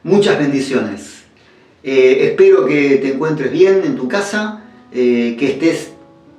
Muchas bendiciones. Espero que te encuentres bien en tu casa, que estés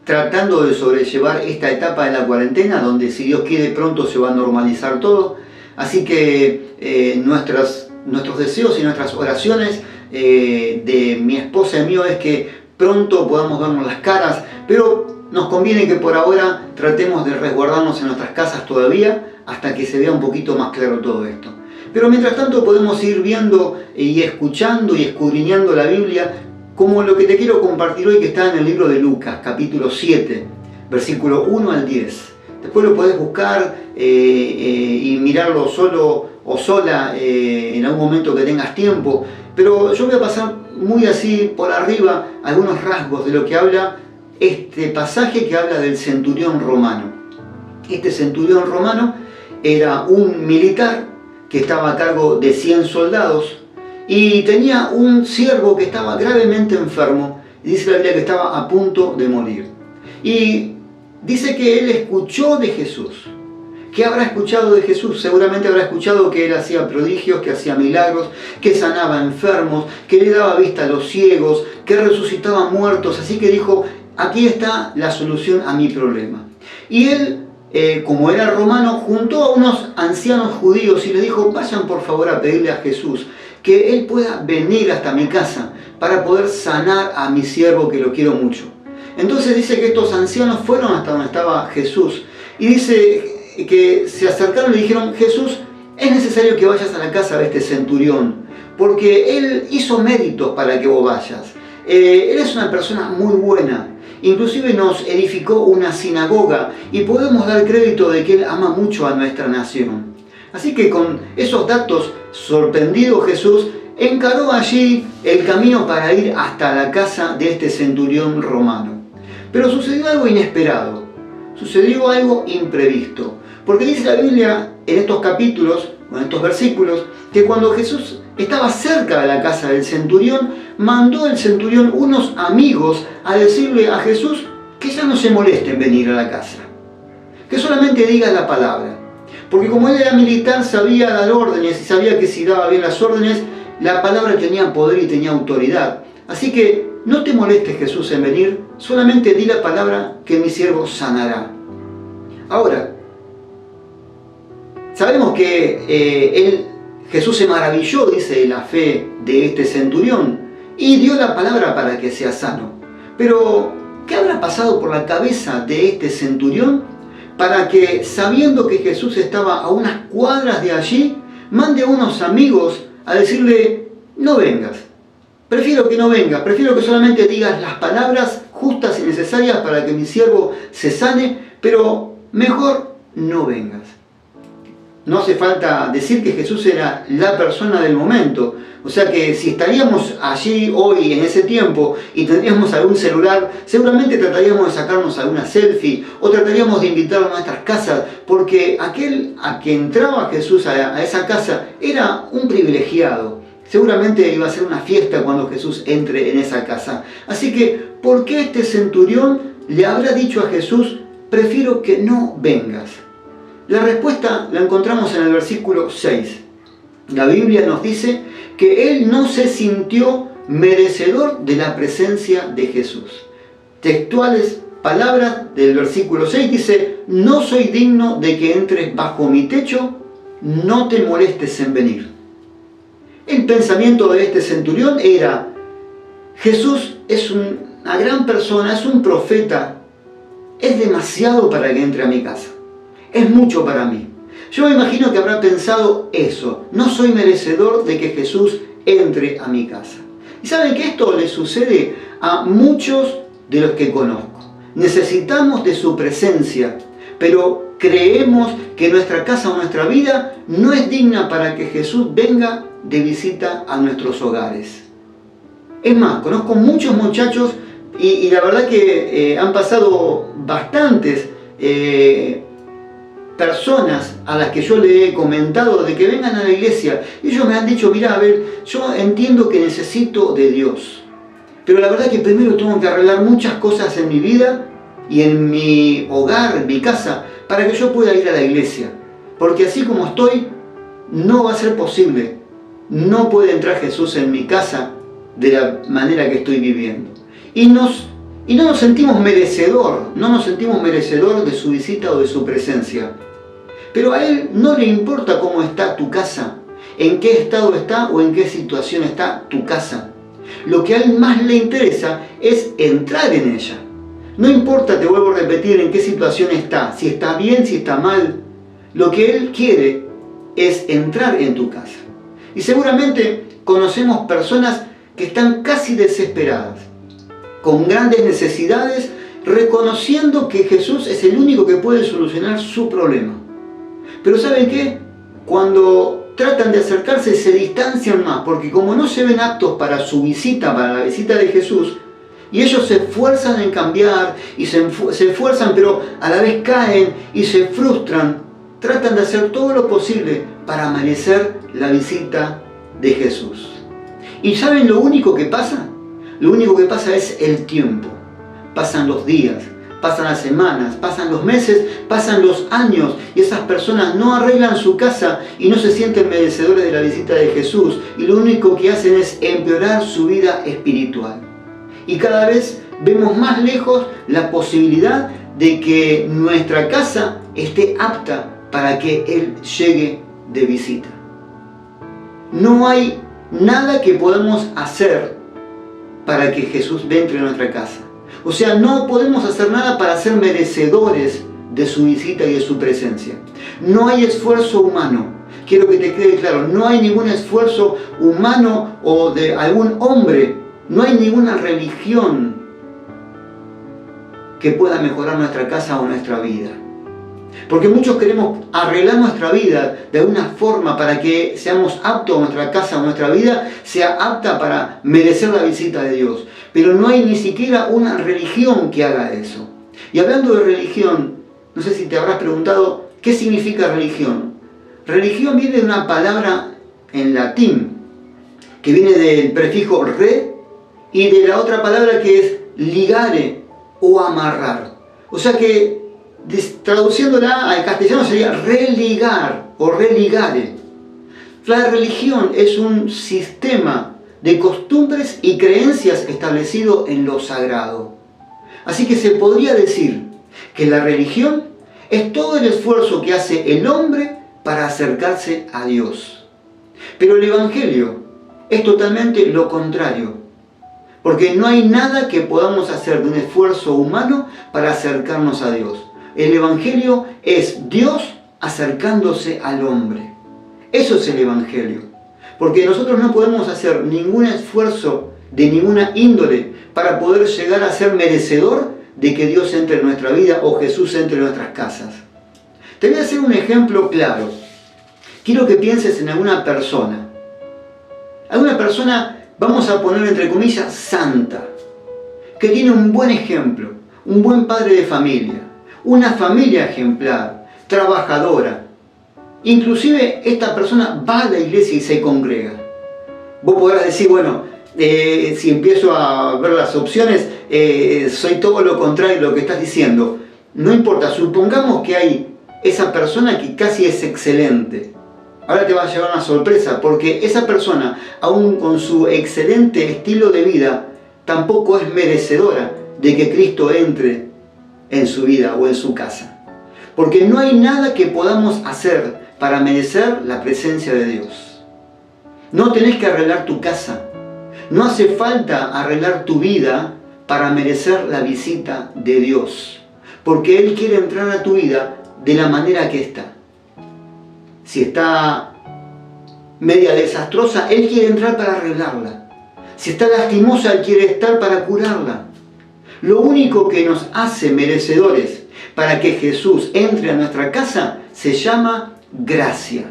tratando de sobrellevar esta etapa de la cuarentena, donde si Dios quiere pronto se va a normalizar todo. Así que nuestros deseos y nuestras oraciones de mi esposa y mío es que pronto podamos vernos las caras, pero nos conviene que por ahora tratemos de resguardarnos en nuestras casas todavía hasta que se vea un poquito más claro todo esto. Pero mientras tanto podemos ir viendo y escuchando y escudriñando la Biblia, como lo que te quiero compartir hoy, que está en el libro de Lucas, capítulo 7, versículo 1 al 10. Después lo podés buscar y mirarlo solo o sola en algún momento que tengas tiempo. Pero yo voy a pasar muy así por arriba algunos rasgos de lo que habla este pasaje que habla del centurión romano. Este centurión romano era un militar que estaba a cargo de 100 soldados y tenía un siervo que estaba gravemente enfermo, y dice la Biblia que estaba a punto de morir. Y dice que él escuchó de Jesús. ¿Qué habrá escuchado de Jesús? Seguramente habrá escuchado que él hacía prodigios, que hacía milagros, que sanaba enfermos, que le daba vista a los ciegos, que resucitaba muertos. Así que dijo, aquí está la solución a mi problema. Y él, como era romano, juntó a unos ancianos judíos y le dijo, vayan por favor a pedirle a Jesús que él pueda venir hasta mi casa para poder sanar a mi siervo que lo quiero mucho. Entonces dice que estos ancianos fueron hasta donde estaba Jesús y dice que se acercaron y le dijeron, Jesús, es necesario que vayas a la casa de este centurión, porque él hizo méritos para que vos vayas. Él es una persona muy buena, inclusive nos edificó una sinagoga y podemos dar crédito de que él ama mucho a nuestra nación. Así que con esos datos, sorprendido Jesús encaró allí el camino para ir hasta la casa de este centurión romano. Pero sucedió algo inesperado, sucedió algo imprevisto. Porque dice la Biblia en estos capítulos, o en estos versículos, que cuando Jesús estaba cerca de la casa del centurión, mandó el centurión unos amigos a decirle a Jesús que ya no se moleste en venir a la casa, que solamente diga la palabra. Porque como él era militar, sabía dar órdenes y sabía que si daba bien las órdenes, la palabra tenía poder y tenía autoridad. Así que no te molestes, Jesús, en venir, solamente di la palabra que mi siervo sanará. Ahora, sabemos que Jesús se maravilló, dice, de la fe de este centurión y dio la palabra para que sea sano. Pero, ¿qué habrá pasado por la cabeza de este centurión para que, sabiendo que Jesús estaba a unas cuadras de allí, mande a unos amigos a decirle, no vengas, prefiero que no vengas, prefiero que solamente digas las palabras justas y necesarias para que mi siervo se sane, pero mejor no vengas? No hace falta decir que Jesús era la persona del momento. O sea que si estaríamos allí hoy, en ese tiempo, y tendríamos algún celular, seguramente trataríamos de sacarnos alguna selfie o trataríamos de invitarlo a nuestras casas, porque aquel a que entraba Jesús a esa casa era un privilegiado. Seguramente iba a ser una fiesta cuando Jesús entre en esa casa. Así que, ¿por qué este centurión le habrá dicho a Jesús, prefiero que no vengas? La respuesta la encontramos en el versículo 6. La Biblia nos dice que él no se sintió merecedor de la presencia de Jesús. Textuales palabras del versículo 6 dice, no soy digno de que entres bajo mi techo, no te molestes en venir. El pensamiento de este centurión era, Jesús es una gran persona, es un profeta, es demasiado para que entre a mi casa. Es mucho para mí. Yo me imagino que habrá pensado eso. No soy merecedor de que Jesús entre a mi casa. Y saben que esto le sucede a muchos de los que conozco. Necesitamos de su presencia, pero creemos que nuestra casa o nuestra vida no es digna para que Jesús venga de visita a nuestros hogares. Es más, conozco muchos muchachos y la verdad que han pasado bastantes personas a las que yo le he comentado de que vengan a la iglesia. Y ellos me han dicho, mira, a ver, yo entiendo que necesito de Dios, pero la verdad que primero tengo que arreglar muchas cosas en mi vida y en mi hogar, en mi casa, para que yo pueda ir a la iglesia. Porque así como estoy, no va a ser posible no puede entrar Jesús en mi casa de la manera que estoy viviendo. Y no nos sentimos no nos sentimos merecedor de su visita o de su presencia. Pero a Él no le importa cómo está tu casa, en qué estado está o en qué situación está tu casa. Lo que a Él más le interesa es entrar en ella. No importa, te vuelvo a repetir, en qué situación está, si está bien, si está mal. Lo que Él quiere es entrar en tu casa. Y seguramente conocemos personas que están casi desesperadas, con grandes necesidades, reconociendo que Jesús es el único que puede solucionar su problema. Pero ¿saben qué? Cuando tratan de acercarse se distancian más, porque como no se ven aptos para su visita, para la visita de Jesús, y ellos se esfuerzan en cambiar, y se esfuerzan, pero a la vez caen y se frustran, tratan de hacer todo lo posible para merecer la visita de Jesús. ¿Y saben lo único que pasa? Lo único que pasa es el tiempo. Pasan los días, pasan las semanas, pasan los meses, pasan los años, y esas personas no arreglan su casa y no se sienten merecedores de la visita de Jesús, y lo único que hacen es empeorar su vida espiritual. Y cada vez vemos más lejos la posibilidad de que nuestra casa esté apta para que Él llegue de visita. No hay nada que podamos hacer para que Jesús entre en nuestra casa. O sea, no podemos hacer nada para ser merecedores de su visita y de su presencia. No hay esfuerzo humano. Quiero que te quede claro, no hay ningún esfuerzo humano o de algún hombre. No hay ninguna religión que pueda mejorar nuestra casa o nuestra vida. Porque muchos queremos arreglar nuestra vida de alguna forma para que seamos aptos, nuestra casa o nuestra vida sea apta para merecer la visita de Dios. Pero no hay ni siquiera una religión que haga eso. Y hablando de religión, no sé si te habrás preguntado, ¿qué significa religión? Religión viene de una palabra en latín, que viene del prefijo re, y de la otra palabra que es ligare o amarrar. O sea que traduciéndola al castellano sería religar o religare. La religión es un sistema de costumbres y creencias establecido en lo sagrado. Así que se podría decir que la religión es todo el esfuerzo que hace el hombre para acercarse a Dios. Pero el Evangelio es totalmente lo contrario. Porque no hay nada que podamos hacer de un esfuerzo humano para acercarnos a Dios. El Evangelio es Dios acercándose al hombre. Eso es el Evangelio. Porque nosotros no podemos hacer ningún esfuerzo de ninguna índole para poder llegar a ser merecedor de que Dios entre en nuestra vida o Jesús entre en nuestras casas. Te voy a hacer un ejemplo claro. Quiero que pienses en alguna persona. Alguna persona, vamos a poner entre comillas, santa, que tiene un buen ejemplo, un buen padre de familia, una familia ejemplar, trabajadora. Inclusive esta persona va a la iglesia y se congrega. Vos podrás decir, bueno, si empiezo a ver las opciones, soy todo lo contrario de lo que estás diciendo. No importa, supongamos que hay esa persona que casi es excelente. Ahora te va a llevar una sorpresa, porque esa persona, aún con su excelente estilo de vida, tampoco es merecedora de que Cristo entre en su vida o en su casa. Porque no hay nada que podamos hacer para merecer la presencia de Dios. No tenés que arreglar tu casa. No hace falta arreglar tu vida para merecer la visita de Dios. Porque Él quiere entrar a tu vida de la manera que está. Si está media desastrosa, Él quiere entrar para arreglarla. Si está lastimosa, Él quiere estar para curarla. Lo único que nos hace merecedores para que Jesús entre a nuestra casa se llama gracia.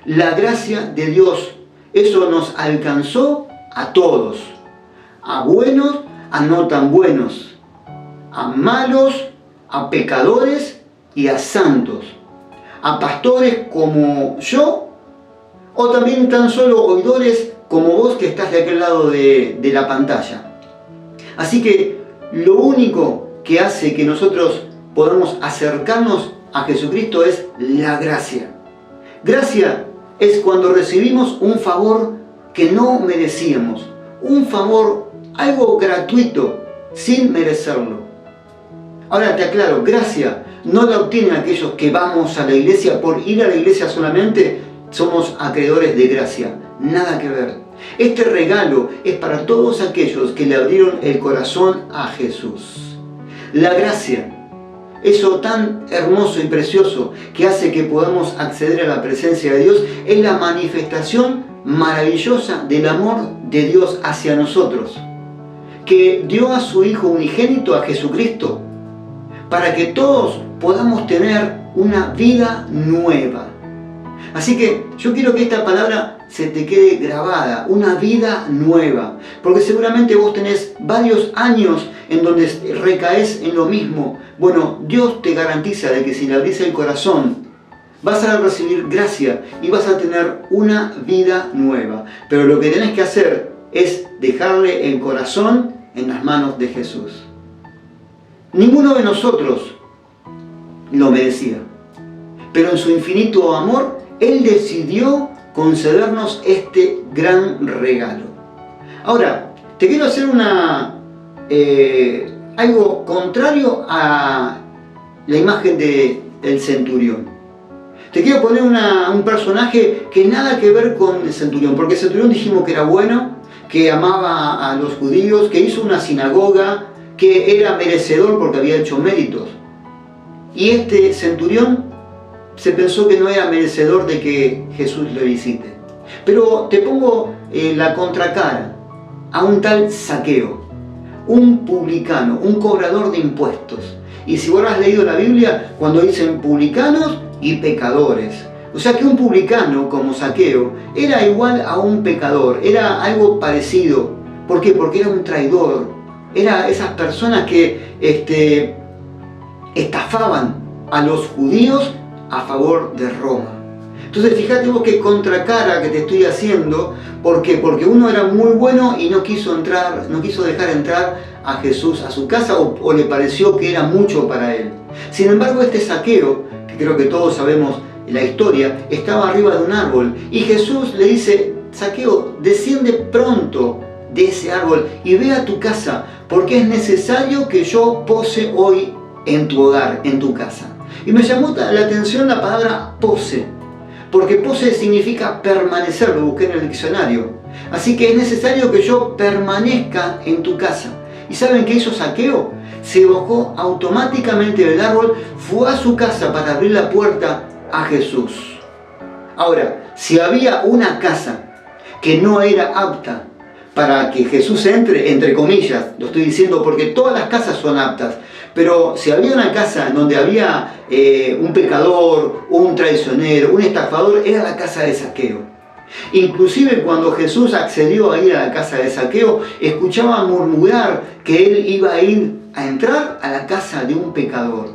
La gracia de Dios, eso nos alcanzó a todos. A buenos, a no tan buenos. A malos, a pecadores y a santos. A pastores como yo, o también tan solo oidores como vos que estás de aquel lado de la pantalla. Así que lo único que hace que nosotros podamos acercarnos a Jesucristo es la gracia. Gracia es cuando recibimos un favor que no merecíamos, un favor, algo gratuito, sin merecerlo. Ahora te aclaro, gracia no la obtienen aquellos que vamos a la iglesia. Por ir a la iglesia solamente somos acreedores de gracia, nada que ver. Este regalo es para todos aquellos que le abrieron el corazón a Jesús. La gracia, eso tan hermoso y precioso que hace que podamos acceder a la presencia de Dios, es la manifestación maravillosa del amor de Dios hacia nosotros, que dio a su Hijo unigénito, a Jesucristo, para que todos podamos tener una vida nueva. Así que yo quiero que esta palabra se te quede grabada, una vida nueva, porque seguramente vos tenés varios años en donde recaes en lo mismo. Bueno, Dios te garantiza de que si le abrís el corazón, vas a recibir gracia y vas a tener una vida nueva. Pero lo que tenés que hacer es dejarle el corazón en las manos de Jesús. Ninguno de nosotros lo merecía, pero en su infinito amor, Él decidió concedernos este gran regalo. Ahora, te quiero hacer algo contrario a la imagen del centurión. Te quiero poner un personaje que nada que ver con el centurión, porque el centurión dijimos que era bueno, que amaba a los judíos, que hizo una sinagoga, que era merecedor porque había hecho méritos. Y este centurión se pensó que no era merecedor de que Jesús lo visite. Pero te pongo la contracara a un tal Zaqueo, un publicano, un cobrador de impuestos. Y si vos has leído la Biblia, cuando dicen publicanos y pecadores, o sea que un publicano como Zaqueo era igual a un pecador, era algo parecido. ¿Por qué? Porque era un traidor, era esas personas que estafaban a los judíos a favor de Roma. Entonces fíjate vos qué contracara que te estoy haciendo. ¿Por qué? Porque uno era muy bueno y no quiso dejar entrar a Jesús a su casa, o le pareció que era mucho para él. Sin embargo, este Zaqueo, que creo que todos sabemos la historia, estaba arriba de un árbol y Jesús le dice: Zaqueo, desciende pronto de ese árbol y ve a tu casa, porque es necesario que yo pose hoy en tu hogar, en tu casa. Y me llamó la atención la palabra pose, porque pose significa permanecer, lo busqué en el diccionario. Así que es necesario que yo permanezca en tu casa. ¿Y saben qué hizo Zaqueo? Se bajó automáticamente del árbol, fue a su casa para abrir la puerta a Jesús. Ahora, si había una casa que no era apta para que Jesús entre, entre comillas, lo estoy diciendo porque todas las casas son aptas, pero si había una casa en donde había un pecador, un traicionero, un estafador, era la casa de Zaqueo. Inclusive cuando Jesús accedió a ir a la casa de Zaqueo, escuchaba murmurar que él iba a ir a entrar a la casa de un pecador.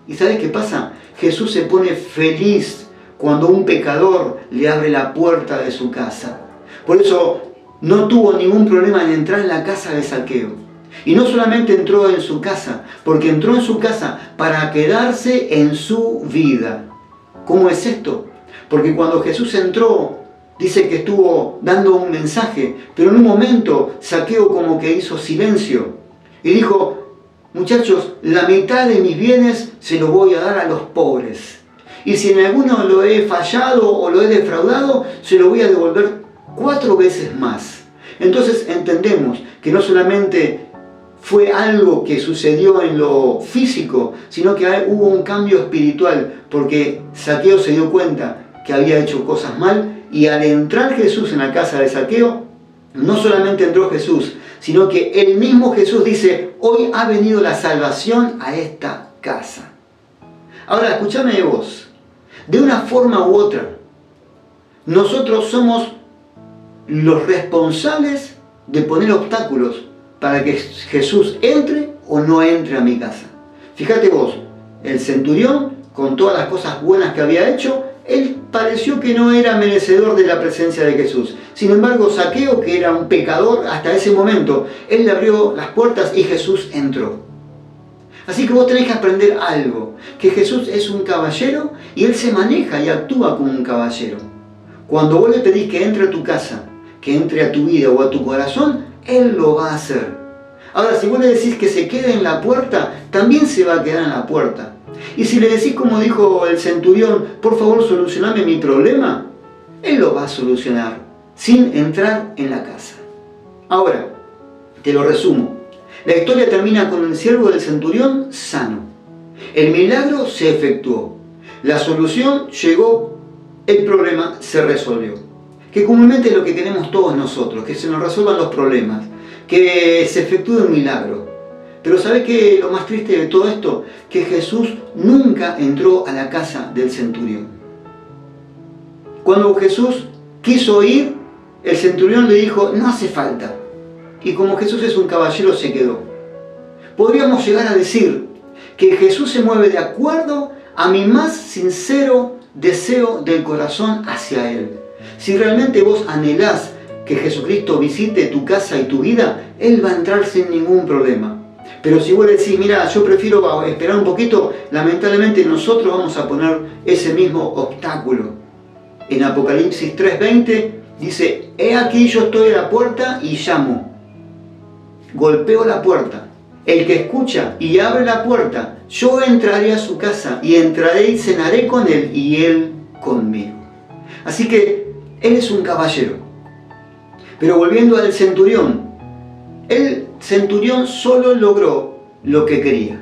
¿Y sabes qué pasa? Jesús se pone feliz cuando un pecador le abre la puerta de su casa. Por eso no tuvo ningún problema en entrar en la casa de Zaqueo. Y no solamente entró en su casa, porque entró en su casa para quedarse en su vida. ¿Cómo es esto? Porque cuando Jesús entró, dice que estuvo dando un mensaje, pero en un momento Zaqueo como que hizo silencio y dijo: muchachos, la mitad de mis bienes se los voy a dar a los pobres. Y si en alguno lo he fallado o lo he defraudado, se lo voy a devolver 4 veces más. Entonces entendemos que no solamente fue algo que sucedió en lo físico, sino que hubo un cambio espiritual, porque Zaqueo se dio cuenta que había hecho cosas mal, y al entrar Jesús en la casa de Zaqueo, no solamente entró Jesús, sino que el mismo Jesús dice: hoy ha venido la salvación a esta casa. Ahora escúchame de vos, de una forma u otra, nosotros somos los responsables de poner obstáculos para que Jesús entre o no entre a mi casa. Fíjate vos, el centurión, con todas las cosas buenas que había hecho, él pareció que no era merecedor de la presencia de Jesús. Sin embargo, Zaqueo, que era un pecador hasta ese momento, él le abrió las puertas y Jesús entró. Así que vos tenés que aprender algo, que Jesús es un caballero y Él se maneja y actúa como un caballero. Cuando vos le pedís que entre a tu casa, que entre a tu vida o a tu corazón, Él lo va a hacer. Ahora, si vos le decís que se quede en la puerta, también se va a quedar en la puerta. Y si le decís, como dijo el centurión, por favor solucioname mi problema, Él lo va a solucionar sin entrar en la casa. Ahora, te lo resumo. La historia termina con el siervo del centurión sano. El milagro se efectuó. La solución llegó, el problema se resolvió. Que comúnmente es lo que queremos todos nosotros, que se nos resuelvan los problemas, que se efectúe un milagro. Pero ¿sabés qué es lo más triste de todo esto? Que Jesús nunca entró a la casa del centurión. Cuando Jesús quiso ir, el centurión le dijo, no hace falta. Y como Jesús es un caballero, se quedó. Podríamos llegar a decir que Jesús se mueve de acuerdo a mi más sincero deseo del corazón hacia Él. Si realmente vos anhelás que Jesucristo visite tu casa y tu vida, Él va a entrar sin ningún problema. Pero si vos decís, mira, yo prefiero esperar un poquito, lamentablemente nosotros vamos a poner ese mismo obstáculo. En Apocalipsis 3:20 dice, he aquí yo estoy a la puerta y llamo. Golpeo la puerta. El que escucha y abre la puerta, yo entraré a su casa y entraré y cenaré con él y él conmigo. Así que Él es un caballero. Pero volviendo al centurión, el centurión solo logró lo que quería,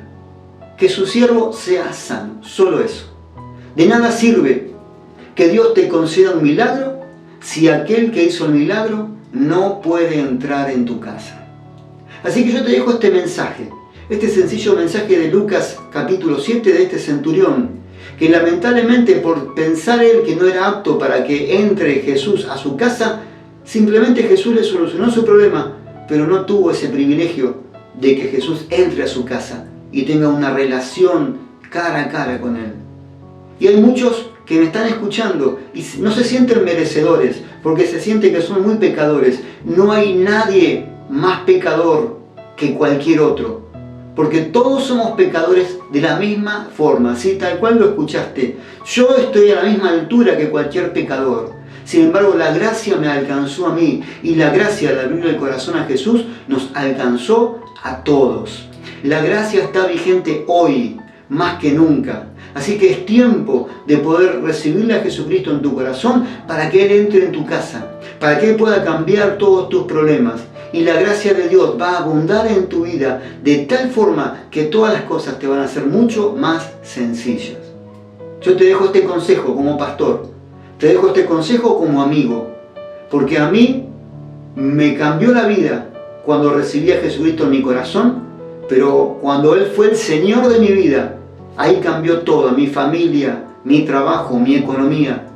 que su siervo sea sano, solo eso. De nada sirve que Dios te conceda un milagro si aquel que hizo el milagro no puede entrar en tu casa. Así que yo te dejo este mensaje, este sencillo mensaje de Lucas capítulo 7 de este centurión, que lamentablemente por pensar él que no era apto para que entre Jesús a su casa, simplemente Jesús le solucionó su problema, pero no tuvo ese privilegio de que Jesús entre a su casa y tenga una relación cara a cara con él. Y hay muchos que me están escuchando y no se sienten merecedores, porque se sienten que son muy pecadores. No hay nadie más pecador que cualquier otro, porque todos somos pecadores de la misma forma, ¿sí? Tal cual lo escuchaste. Yo estoy a la misma altura que cualquier pecador. Sin embargo, la gracia me alcanzó a mí, y la gracia al abrir el corazón a Jesús nos alcanzó a todos. La gracia está vigente hoy, más que nunca. Así que es tiempo de poder recibirle a Jesucristo en tu corazón para que Él entre en tu casa, para que Él pueda cambiar todos tus problemas. Y la gracia de Dios va a abundar en tu vida de tal forma que todas las cosas te van a ser mucho más sencillas. Yo te dejo este consejo como pastor, te dejo este consejo como amigo, porque a mí me cambió la vida cuando recibí a Jesucristo en mi corazón, pero cuando Él fue el Señor de mi vida, ahí cambió todo, mi familia, mi trabajo, mi economía.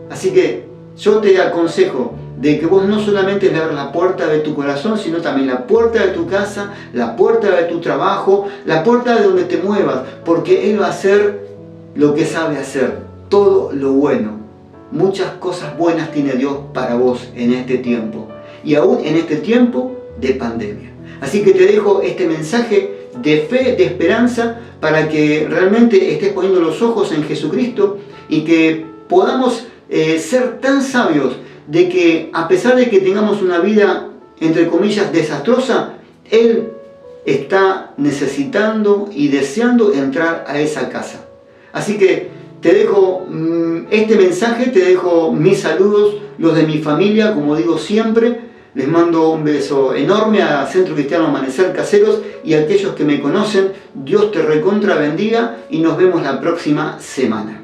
Así que yo te aconsejo de que vos no solamente le abras la puerta de tu corazón, sino también la puerta de tu casa, la puerta de tu trabajo, la puerta de donde te muevas, porque Él va a hacer lo que sabe hacer, todo lo bueno. Muchas cosas buenas tiene Dios para vos en este tiempo, y aún en este tiempo de pandemia. Así que te dejo este mensaje de fe, de esperanza, para que realmente estés poniendo los ojos en Jesucristo y que podamos ser tan sabios de que a pesar de que tengamos una vida, entre comillas, desastrosa, Él está necesitando y deseando entrar a esa casa. Así que te dejo este mensaje, te dejo mis saludos, los de mi familia, como digo siempre. Les mando un beso enorme a Centro Cristiano Amanecer Caseros y a aquellos que me conocen. Dios te recontra bendiga y nos vemos la próxima semana.